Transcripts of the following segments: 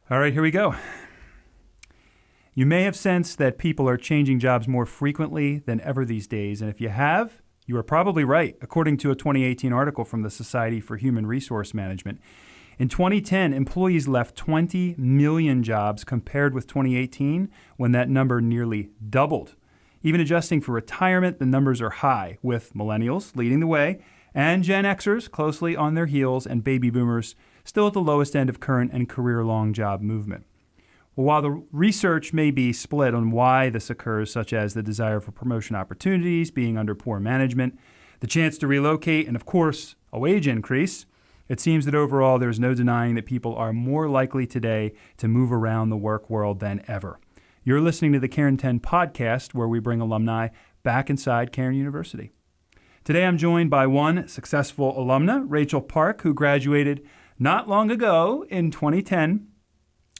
All right, here we go. You may have sensed that people are changing jobs more frequently than ever these days, and if you have, you are probably right, according to a 2018 article from the Society for Human Resource Management. In 2010, employees left 20 million jobs compared with 2018, when that number nearly doubled. Even adjusting for retirement, the numbers are high, with millennials leading the way and Gen Xers closely on their heels and baby boomers still at the lowest end of current and career-long job movement. Well, while the research may be split on why this occurs, such as the desire for promotion opportunities, being under poor management, the chance to relocate, and of course, a wage increase, it seems that overall there's no denying that people are more likely today to move around the work world than ever. You're listening to the Cairn 10 podcast, where we bring alumni back inside Cairn University. Today I'm joined by one successful alumna, Rachel Park, who graduated not long ago in 2010.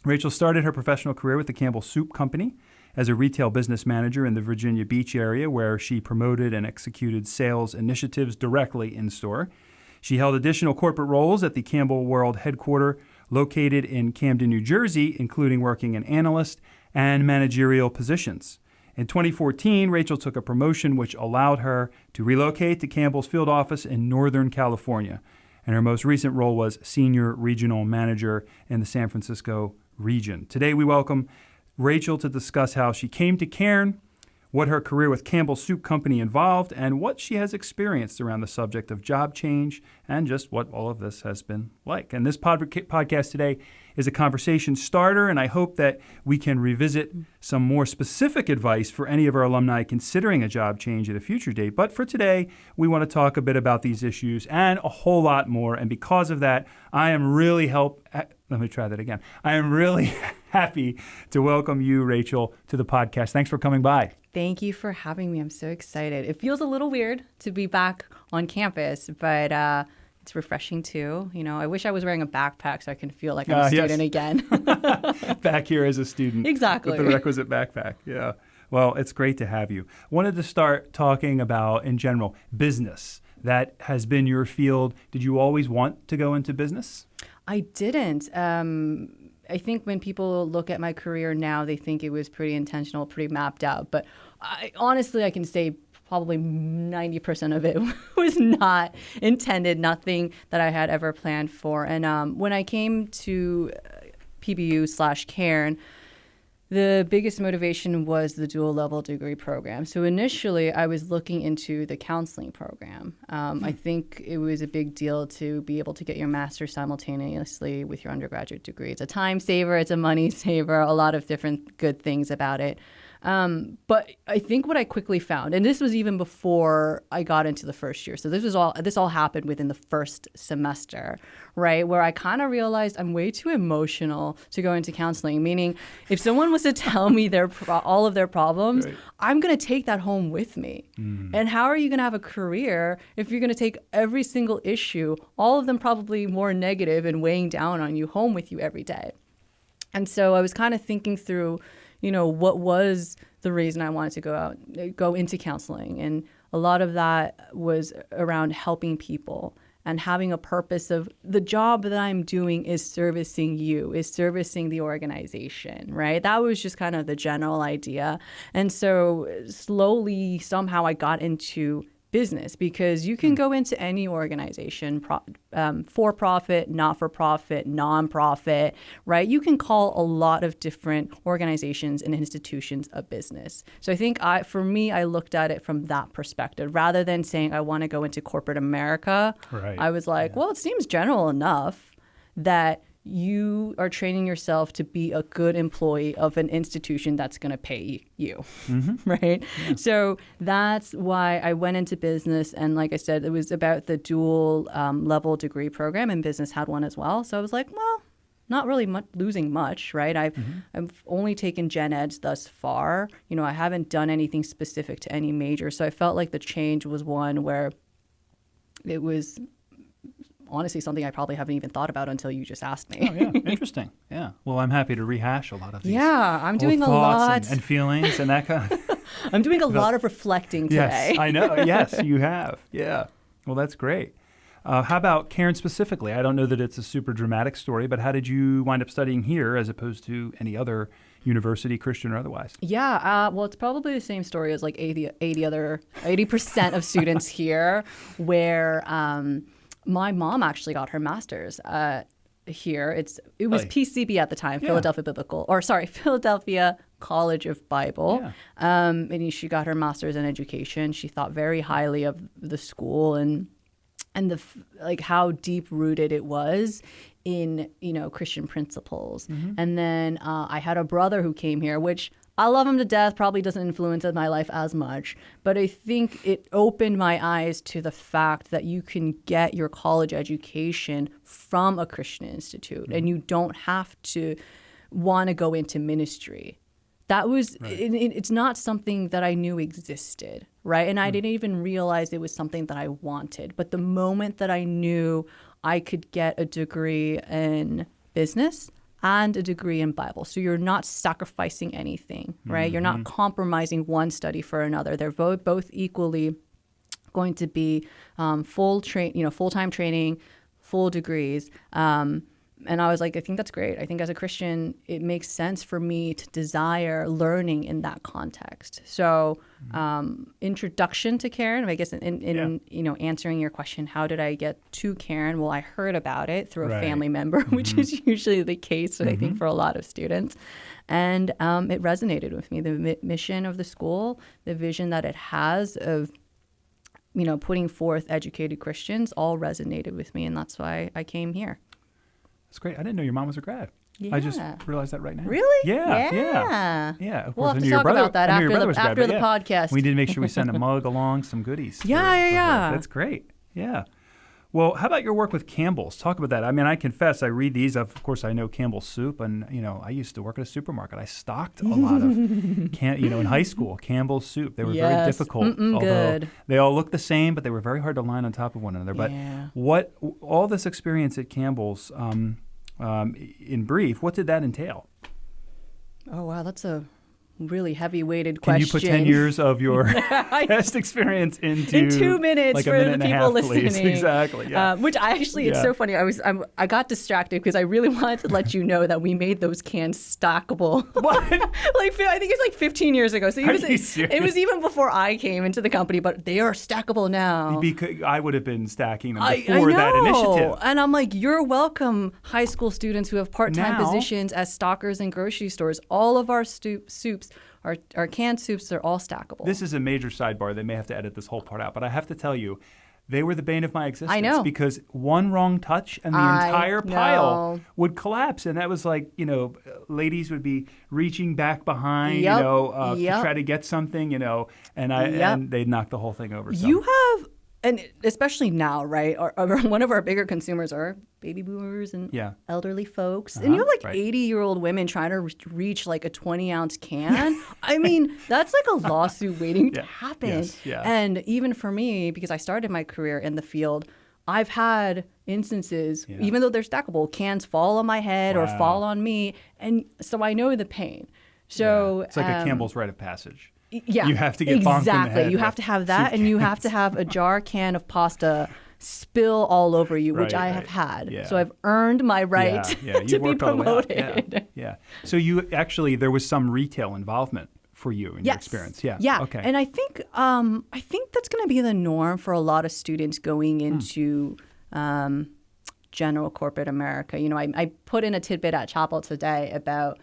Rachel started her professional career with the Campbell Soup Company as a retail business manager in the Virginia Beach area, where she promoted and executed sales initiatives directly in store. She held additional corporate roles at the Campbell World headquarters located in Camden, New Jersey, including working in analyst and managerial positions. In 2014, Rachel took a promotion which allowed her to relocate to Campbell's field office in Northern California, and her most recent role was Senior Regional Manager in the San Francisco region. Today we welcome Rachel to discuss how she came to Cairn, what her career with Campbell Soup Company involved, and what she has experienced around the subject of job change and just what all of this has been like. And this podcast today is a conversation starter, and I hope that we can revisit some more specific advice for any of our alumni considering a job change at a future date. But for today, we want to talk a bit about these issues and a whole lot more. And because of that, I am really I am really happy to welcome you, Rachel, to the podcast. Thanks for coming by. Thank you for having me. I'm so excited. It feels a little weird to be back on campus, but it's refreshing too. You know, I wish I was wearing a backpack so I can feel like I'm a student again. Back here as a student. Exactly. With the requisite backpack. Yeah. Well, it's great to have you. Wanted to start talking about, in general, business. That has been your field. Did you always want to go into business? I didn't. I think when people look at my career now, they think it was pretty intentional, pretty mapped out. But honestly, I can say probably 90% of it was not intended, nothing that I had ever planned for. And when I came to PBU/Cairn, the biggest motivation was the dual level degree program. So initially, I was looking into the counseling program. I think it was a big deal to be able to get your master's simultaneously with your undergraduate degree. It's a time saver, it's a money saver, a lot of different good things about it. But I think what I quickly found, and this was even before I got into the first year, so this all happened within the first semester, right? Where I kind of realized I'm way too emotional to go into counseling. Meaning, if someone was to tell me all of their problems, right, I'm going to take that home with me. And how are you going to have a career if you're going to take every single issue, all of them probably more negative and weighing down on you, home with you every day? And so I was kind of thinking through, what was the reason I wanted to go into counseling. And a lot of that was around helping people and having a purpose of the job that I'm doing is servicing you, is servicing the organization, right? That was just kind of the general idea. And so slowly, somehow I got into business, because you can go into any organization, for-profit, not-for-profit, non-profit, right? You can call a lot of different organizations and institutions a business. So I think for me, I looked at it from that perspective. Rather than saying I want to go into corporate America, right, I was like, well, it seems general enough that you are training yourself to be a good employee of an institution that's going to pay you, right? Yeah. So that's why I went into business. And like I said, it was about the dual level degree program, and business had one as well. So I was like, well, not really losing much, right? I've only taken gen eds thus far. I haven't done anything specific to any major. So I felt like the change was one where it was honestly something I probably haven't even thought about until you just asked me. Oh, yeah. Interesting. Yeah. Well, I'm happy to rehash a lot of these. Yeah, I'm doing a lot. And feelings and that kind of I'm doing a lot of reflecting today. Yes, I know. Yes, you have. Yeah. Well, that's great. How about Cairn specifically? I don't know that it's a super dramatic story, but how did you wind up studying here as opposed to any other university, Christian or otherwise? Yeah, well, it's probably the same story as like 80% of students here, where my mom actually got her master's here. It was PCB at the time, Philadelphia College of Bible. Yeah. And she got her master's in education. She thought very highly of the school and how deep rooted it was in Christian principles. And then I had a brother who came here, which I love him to death, probably doesn't influence my life as much, but I think it opened my eyes to the fact that you can get your college education from a Christian institute and you don't have to want to go into ministry. That was, it's not something that I knew existed, right? And I didn't even realize it was something that I wanted. But the moment that I knew I could get a degree in business and a degree in Bible, so you're not sacrificing anything, right? You're not compromising one study for another. They're both equally going to be full-time training, full degrees. And I was like, I think that's great. I think as a Christian, it makes sense for me to desire learning in that context. So introduction to Cairn, I guess in answering your question, how did I get to Cairn? Well, I heard about it through a family member, which is usually the case, I think, for a lot of students. And it resonated with me. The mission of the school, the vision that it has of putting forth educated Christians all resonated with me. And that's why I came here. That's great. I didn't know your mom was a grad. Yeah. I just realized that right now. Really? Yeah. Of course, We'll have to talk about that after the podcast. We need to make sure we send a mug along, some goodies. Yeah. That's great. Yeah. Well, how about your work with Campbell's? Talk about that. I mean, I confess, I read these. Of course, I know Campbell's soup, and I used to work at a supermarket. I stocked a lot of, in high school, Campbell's soup. They were very difficult. Although good. They all looked the same, but they were very hard to line on top of one another. But what all this experience at Campbell's, in brief, what did that entail? Oh wow, that's a really heavy-weighted question. Can you put 10 years of your past experience into in 2 minutes for the people listening? Please. Exactly. Yeah. Which it's so funny. I got distracted because I really wanted to let you know that we made those cans stackable. What? I think it's like 15 years ago. So it was even before I came into the company, but they are stackable now. Because I would have been stacking them before that initiative. And I'm like, you're welcome, high school students who have part-time positions as stockers in grocery stores. All of our soups. Our canned soups are all stackable. This is a major sidebar. They may have to edit this whole part out, but I have to tell you, they were the bane of my existence. I know. Because one wrong touch and the entire pile would collapse. And that was like, ladies would be reaching back behind, to try to get something, and they'd knock the whole thing over. So. You have, and especially now, right? One of our bigger consumers are baby boomers and elderly folks. And you have 80-year-old women trying to reach like a 20-ounce can. I mean, that's like a lawsuit waiting to happen. Yes. Yeah. And even for me, because I started my career in the field, I've had instances, even though they're stackable, cans fall on my head or fall on me. And so I know the pain. So it's like a Campbell's rite of passage. Yeah, you have to get bonked in the head. Exactly. You have to have that, and you have to have a jar can of pasta spill all over you, which I have had. Yeah. So I've earned my right to be promoted. Yeah. So there was some retail involvement for you in your experience. Yeah. Okay. And I think that's going to be the norm for a lot of students going into general corporate America. I put in a tidbit at Chapel today about,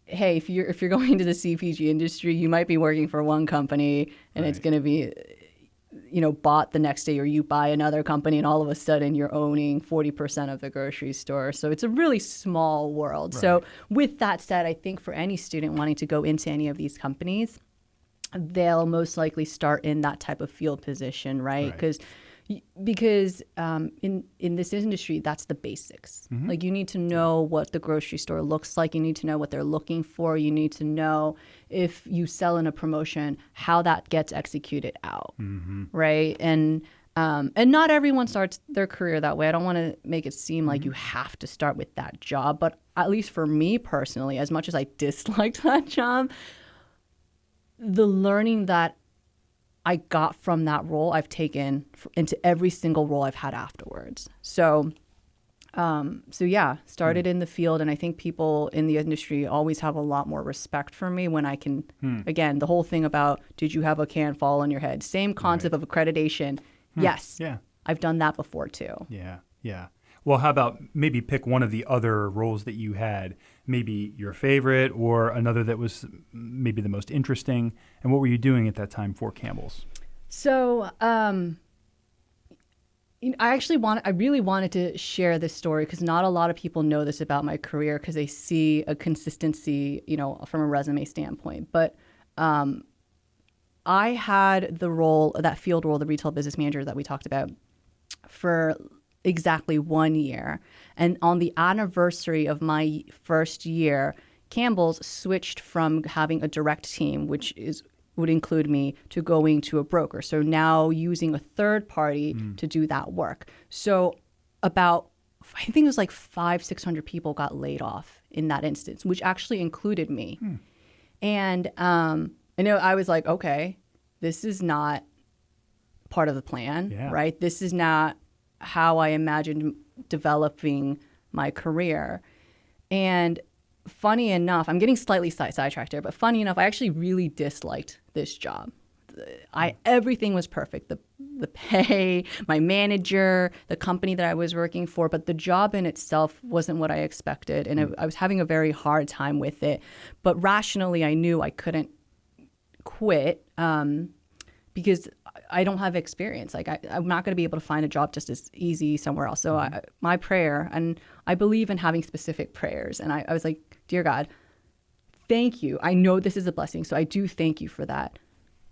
hey, if you're going into the CPG industry, you might be working for one company and it's going to be, bought the next day, or you buy another company and all of a sudden you're owning 40% of the grocery store. So it's a really small world. Right. So with that said, I think for any student wanting to go into any of these companies, they'll most likely start in that type of field position, right? Because in this industry, that's the basics. Mm-hmm. Like, you need to know what the grocery store looks like. You need to know what they're looking for. You need to know, if you sell in a promotion, how that gets executed out, right? And not everyone starts their career that way. I don't want to make it seem like you have to start with that job. But at least for me personally, as much as I disliked that job, the learning that I got from that role, I've taken into every single role I've had afterwards. So yeah, started in the field, and I think people in the industry always have a lot more respect for me when I can, again, the whole thing about, did you have a can fall on your head? Same concept of accreditation. Yes. Yeah. I've done that before too. Yeah. Yeah. Well, how about maybe pick one of the other roles that you had, maybe your favorite or another that was maybe the most interesting, and what were you doing at that time for Campbell's? So, I really wanted to share this story because not a lot of people know this about my career because they see a consistency, from a resume standpoint. But I had the role, that field role, the retail business manager that we talked about, for exactly 1 year. And on the anniversary of my first year, Campbell's switched from having a direct team, which would include me, to going to a broker. So now using a third party to do that work. So about, I think it was like 500-600 people got laid off in that instance, which actually included me. And I know I was like, okay, this is not part of the plan, right? This is not how I imagined developing my career. And funny enough, I'm getting slightly sidetracked here, but funny enough, I actually really disliked this job. Everything was perfect. The pay, my manager, the company that I was working for, but the job in itself wasn't what I expected. And I was having a very hard time with it. But rationally, I knew I couldn't quit because I don't have experience. Like I'm not going to be able to find a job just as easy somewhere else. So my prayer, and I believe in having specific prayers. And I was like, dear God, thank you. I know this is a blessing. So I do thank you for that.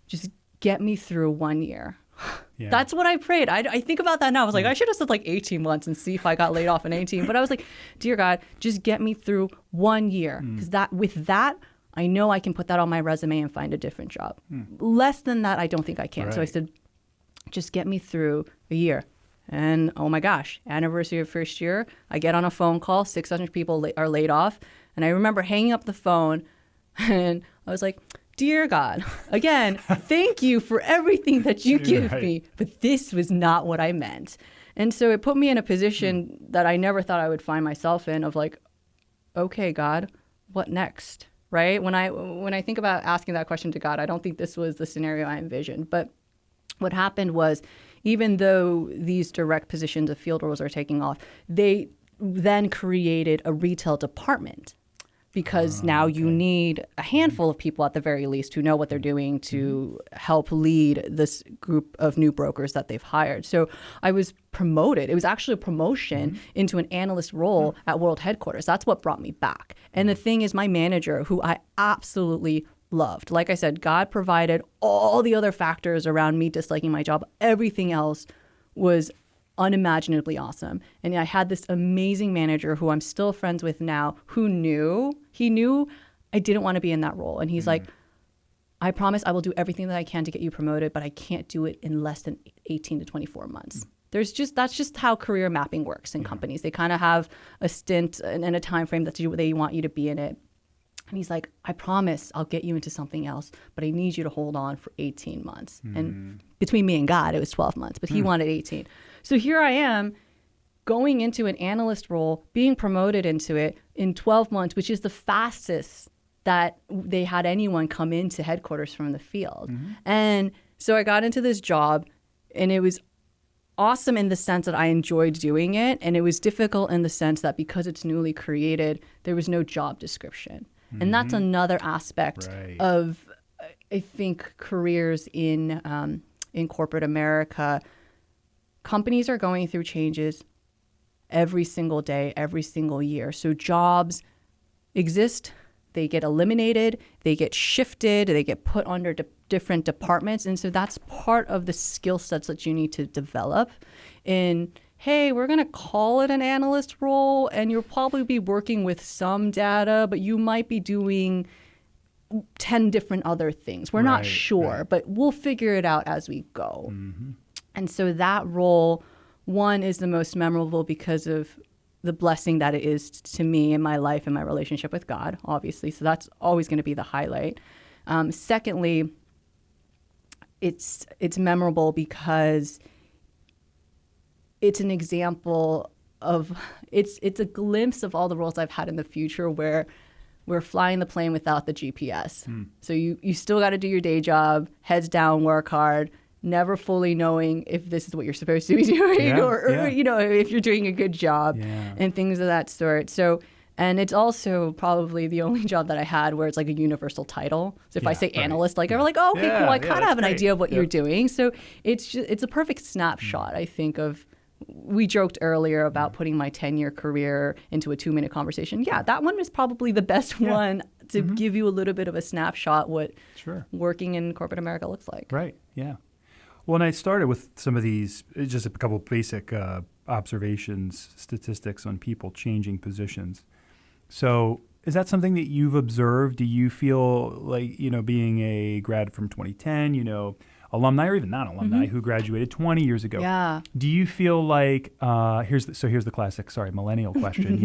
Just get me through 1 year. Yeah. That's what I prayed. I think about that now. I was like, I should have said like 18 months and see if I got laid off in 18. But I was like, dear God, just get me through 1 year. Because with that, I know I can put that on my resume and find a different job. Less than that, I don't think I can. Right. So I said, just get me through a year. And oh my gosh, anniversary of first year, I get on a phone call, 600 people are laid off. And I remember hanging up the phone and I was like, dear God, again, thank you for everything that you give me, but this was not what I meant. And so it put me in a position that I never thought I would find myself in, of like, okay, God, what next? Right? When I think about asking that question to God, I don't think this was the scenario I envisioned. But what happened was, even though these direct positions of field roles are taking off, they then created a retail department, because now you need a handful of people at the very least who know what they're doing to help lead this group of new brokers that they've hired. So I was promoted. It was actually a promotion into an analyst role at World Headquarters. That's what brought me back. And the thing is, my manager, who I absolutely loved, like I said, God provided all the other factors around me disliking my job. Everything else was unimaginably awesome. And I had this amazing manager who I'm still friends with now, who knew I didn't want to be in that role. And he's like, I promise I will do everything that I can to get you promoted, but I can't do it in less than 18 to 24 months. That's just how career mapping works in companies. They kind of have a stint and a time frame that they want you to be in it. And he's like, I promise I'll get you into something else, but I need you to hold on for 18 months. And between me and God, it was 12 months, but he wanted 18. So here I am going into an analyst role, being promoted into it in 12 months, which is the fastest that they had anyone come into headquarters from the field. And so I got into this job, and it was awesome in the sense that I enjoyed doing it. And it was difficult in the sense that because it's newly created, there was no job description. And that's another aspect of, I think, careers in corporate America. Companies are going through changes every single day, every single year. So jobs exist, they get eliminated, they get shifted, they get put under different departments. And so that's part of the skill sets that you need to develop in, hey, we're going to call it an analyst role, and you'll probably be working with some data, but you might be doing 10 different other things. We're not sure, but we'll figure it out as we go. And so that role, one, is the most memorable because of the blessing that it is to me in my life and my relationship with God, obviously. So that's always going to be the highlight. Secondly, it's memorable because it's an example of it's a glimpse of all the roles I've had in the future where we're flying the plane without the GPS. So you still got to do your day job, heads down, work hard, never fully knowing if this is what you're supposed to be doing or if you're doing a good job and things of that sort. So, and it's also probably the only job that I had where it's like a universal title. So if I say analyst, like I'm like, oh, okay, cool. I kind of have an idea of what you're doing. So it's a perfect snapshot, I think, of. We joked earlier about putting my 10-year career into a 2-minute conversation. Yeah, that one was probably the best one to give you a little bit of a snapshot what working in corporate America looks like. Right, yeah. Well, and I started with some of these, just a couple of basic observations, statistics on people changing positions. So is that something that you've observed? Do you feel like, being a grad from 2010, alumni or even non-alumni who graduated 20 years ago. Yeah. Do you feel like, here's the classic, millennial question,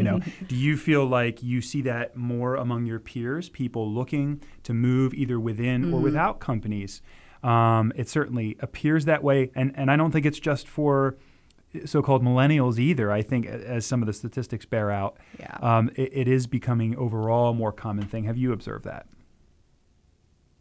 do you feel like you see that more among your peers, people looking to move either within or without companies? It certainly appears that way. And I don't think it's just for so-called millennials either. I think as some of the statistics bear out, it is becoming overall a more common thing. Have you observed that?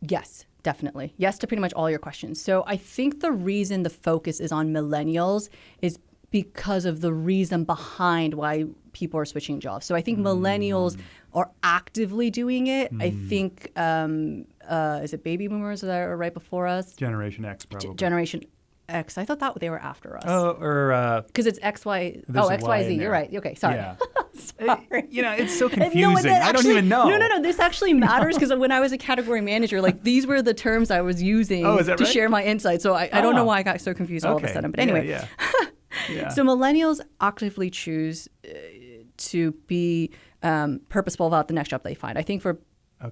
Yes. Definitely. Yes to pretty much all your questions. So I think the reason the focus is on millennials is because of the reason behind why people are switching jobs. So I think millennials are actively doing it. I think, is it baby boomers that are right before us? Generation X, probably. Generation X. I thought that they were after us. Oh, or... Because it's XY. Oh, XYZ. You're right. Okay, sorry. Yeah. Sorry. It's so confusing. I don't even know. No. This actually matters because when I was a category manager, these were the terms I was using to share my insights. So I don't know why I got so confused all of a sudden. But anyway. Yeah. So millennials actively choose to be purposeful about the next job they find. I think for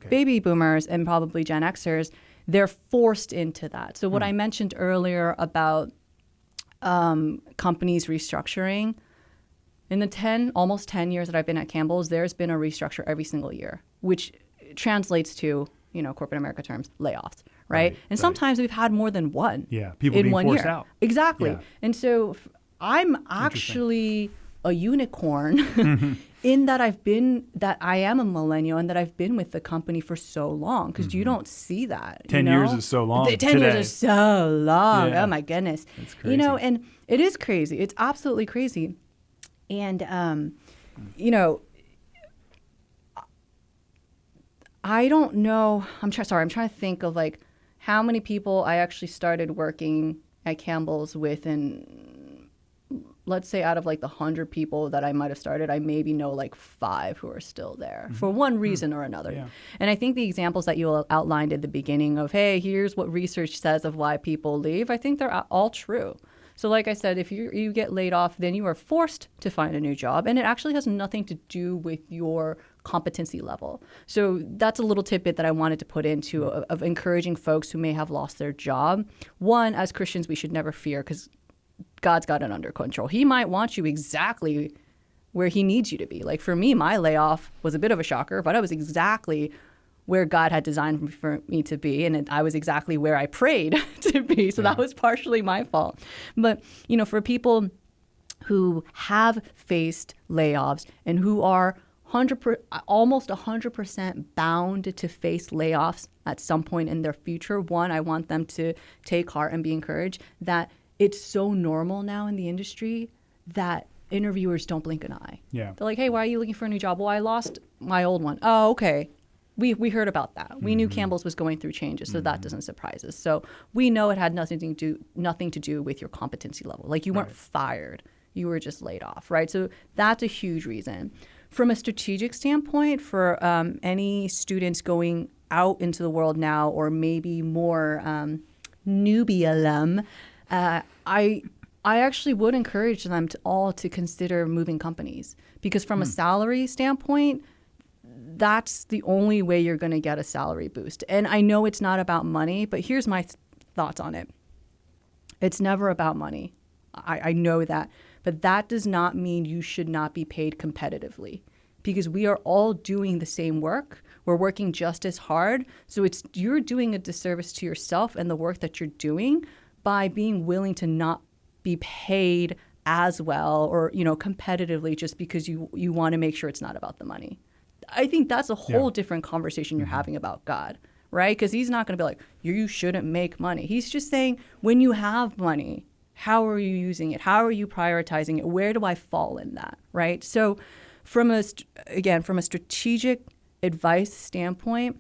baby boomers and probably Gen Xers, they're forced into that. So what I mentioned earlier about companies restructuring, in the almost 10 years that I've been at Campbell's, there's been a restructure every single year, which translates to, corporate America terms, layoffs, right? And sometimes we've had more than one. Yeah, people in being one forced year. out. Exactly. Yeah. And so I'm actually a unicorn in that I am a millennial and that I've been with the company for so long because you don't see that. 10 years is so long. 10 years is so long. Yeah. Oh my goodness. That's crazy. And it is crazy. It's absolutely crazy. And, I don't know. I'm trying to think of how many people I actually started working at Campbell's with, and let's say out of the 100 people that I might have started, I maybe know 5 who are still there for one reason or another. Yeah. And I think the examples that you outlined at the beginning of, hey, here's what research says of why people leave, I think they're all true. So like I said, if you get laid off, then you are forced to find a new job. And it actually has nothing to do with your competency level. So that's a little tidbit that I wanted to put into of encouraging folks who may have lost their job. One, as Christians, we should never fear because God's got it under control. He might want you exactly where he needs you to be. For me, my layoff was a bit of a shocker, but I was exactly where God had designed for me to be, and I was exactly where I prayed to be. So that was partially my fault. But, for people who have faced layoffs and who are almost 100% bound to face layoffs at some point in their future, one, I want them to take heart and be encouraged that it's so normal now in the industry that interviewers don't blink an eye. Yeah. They're like, hey, why are you looking for a new job? Well, I lost my old one. Oh, okay. We heard about that. We knew Campbell's was going through changes, so that doesn't surprise us. So we know it had nothing to do with your competency level. You weren't fired. You were just laid off, right? So that's a huge reason. From a strategic standpoint, for any students going out into the world now, or maybe more newbie alum, I actually would encourage them to consider moving companies, because from a salary standpoint, that's the only way you're going to get a salary boost. And I know it's not about money, but here's my thoughts on it. It's never about money. I know that. But that does not mean you should not be paid competitively, because we are all doing the same work. We're working just as hard. So you're doing a disservice to yourself and the work that you're doing by being willing to not be paid as well or, competitively just because you want to make sure it's not about the money. I think that's a whole different conversation you're having about God, right? Because he's not going to be like, you shouldn't make money. He's just saying, when you have money, how are you using it? How are you prioritizing it? Where do I fall in that, right? So from a strategic advice standpoint,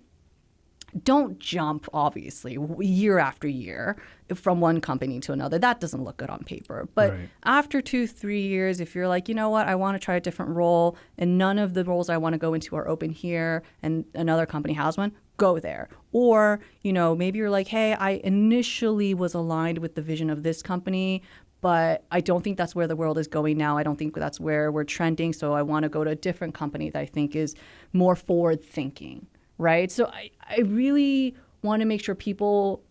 don't jump, obviously, year after year from one company to another. That doesn't look good on paper. But after 2-3 years, if you're like, you know what, I want to try a different role, and none of the roles I want to go into are open here, and another company has one, go there. Or, maybe you're like, hey, I initially was aligned with the vision of this company, but I don't think that's where the world is going now. I don't think that's where we're trending. So I want to go to a different company that I think is more forward thinking. Right. So I really want to make sure people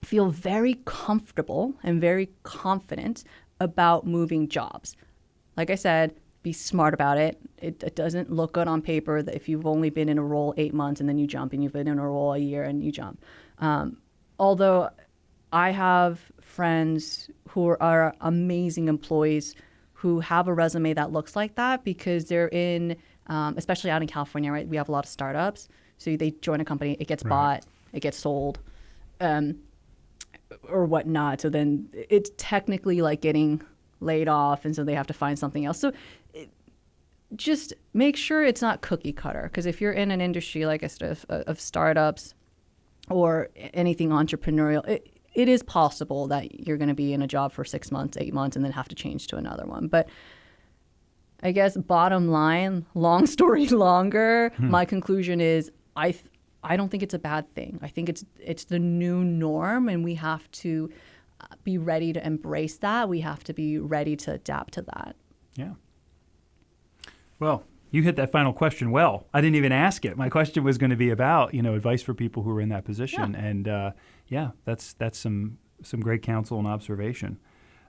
feel very comfortable and very confident about moving jobs. Like I said, be smart about it. It doesn't look good on paper that if you've only been in a role 8 months and then you jump, and you've been in a role a year and you jump. Although I have friends who are amazing employees who have a resume that looks like that because they're in, especially out in California, right? We have a lot of startups. So they join a company, it gets bought, it gets sold, or whatnot. So then it's technically like getting laid off, and so they have to find something else. So just make sure it's not cookie cutter, because if you're in an industry like I said of startups or anything entrepreneurial, it is possible that you're going to be in a job for 6 months, 8 months, and then have to change to another one. But I guess bottom line, long story longer, my conclusion is I don't think it's a bad thing. I think it's the new norm, and we have to be ready to embrace that. We have to be ready to adapt to that. Yeah. Well, you hit that final question well. I didn't even ask it. My question was going to be about, advice for people who are in that position. Yeah. And that's some great counsel and observation.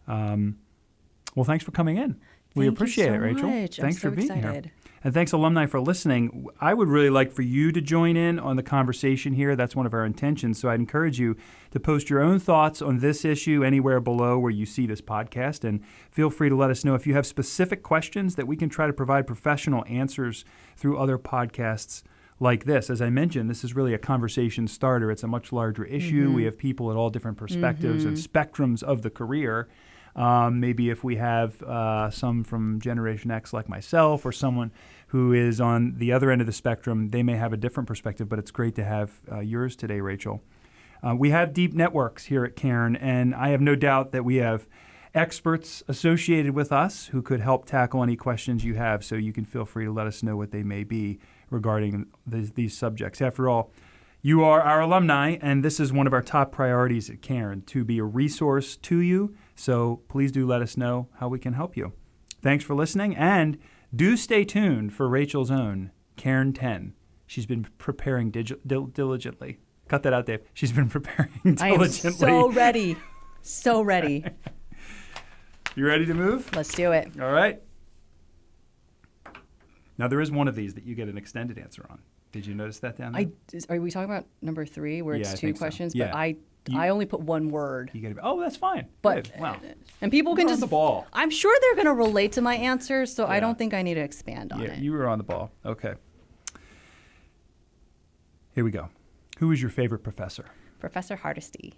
Well, thanks for coming in. We appreciate it, Rachel. Thanks for being here. And thanks, alumni, for listening. I would really like for you to join in on the conversation here. That's one of our intentions. So I'd encourage you to post your own thoughts on this issue anywhere below where you see this podcast. And feel free to let us know if you have specific questions that we can try to provide professional answers through other podcasts like this. As I mentioned, this is really a conversation starter. It's a much larger issue. We have people at all different perspectives and spectrums of the career. Maybe if we have some from Generation X like myself, or someone who is on the other end of the spectrum, they may have a different perspective, but it's great to have yours today, Rachel. We have deep networks here at Cairn, and I have no doubt that we have experts associated with us who could help tackle any questions you have, so you can feel free to let us know what they may be regarding these subjects. After all, you are our alumni, and this is one of our top priorities at Cairn, to be a resource to you. So please do let us know how we can help you. Thanks for listening, and do stay tuned for Rachel's own Cairn 10. She's been preparing diligently. Cut that out, Dave. She's been preparing diligently. I am so ready. So ready. You ready to move? Let's do it. All right. Now, there is one of these that you get an extended answer on. Did you notice that down there? Are we talking about number 3, where it's 2 questions? So. Yeah. But I only put one word. You get that's fine. But good. Wow. And people can just on the ball. I'm sure they're going to relate to my answers, so I don't think I need to expand on it. You were on the ball. Okay. Here we go. Who was your favorite professor? Professor Hardesty.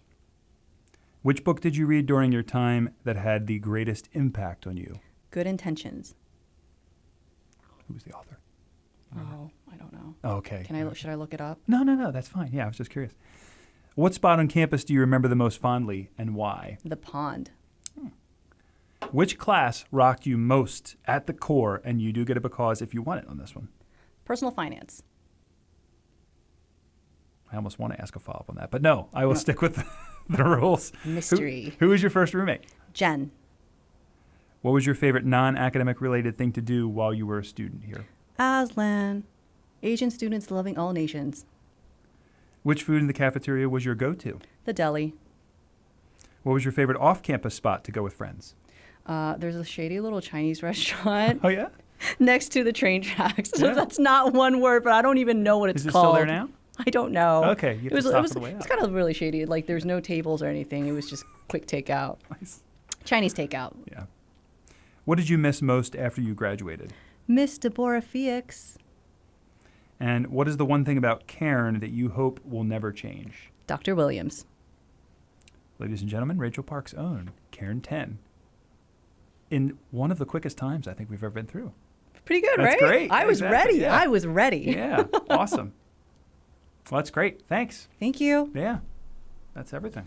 Which book did you read during your time that had the greatest impact on you? Good Intentions. Who was the author? Oh, I don't know. Oh, okay. Should I look it up? No, that's fine. Yeah, I was just curious. What spot on campus do you remember the most fondly, and why? The pond. Which class rocked you most at the core, and you do get a because if you want it on this one? Personal finance. I almost want to ask a follow-up on that, but no, I will stick with the rules. Mystery. Who was your first roommate? Jen. What was your favorite non-academic related thing to do while you were a student here? Aslan. Asian students loving all nations. Which food in the cafeteria was your go-to? The deli. What was your favorite off-campus spot to go with friends? There's a shady little Chinese restaurant. Oh, yeah? next to the train tracks. So Yeah. that's not one word, but I don't even know what it's Is it called. still there now? I don't know. Okay, you have to stop on the way It's out. kind of really shady. Like there's no tables or anything. It was just quick takeout. Nice. Chinese takeout. Yeah. What did you miss most after you graduated? Miss Deborah Felix. And what is the one thing about Cairn that you hope will never change? Dr. Williams. Ladies and gentlemen, Rachel Park's own Cairn 10. In one of the quickest times I think we've ever been through. Pretty good, That's right? great. I was Exactly, ready. yeah. I was ready. Yeah, awesome. Well, that's great. Thanks. Thank you. Yeah, that's everything.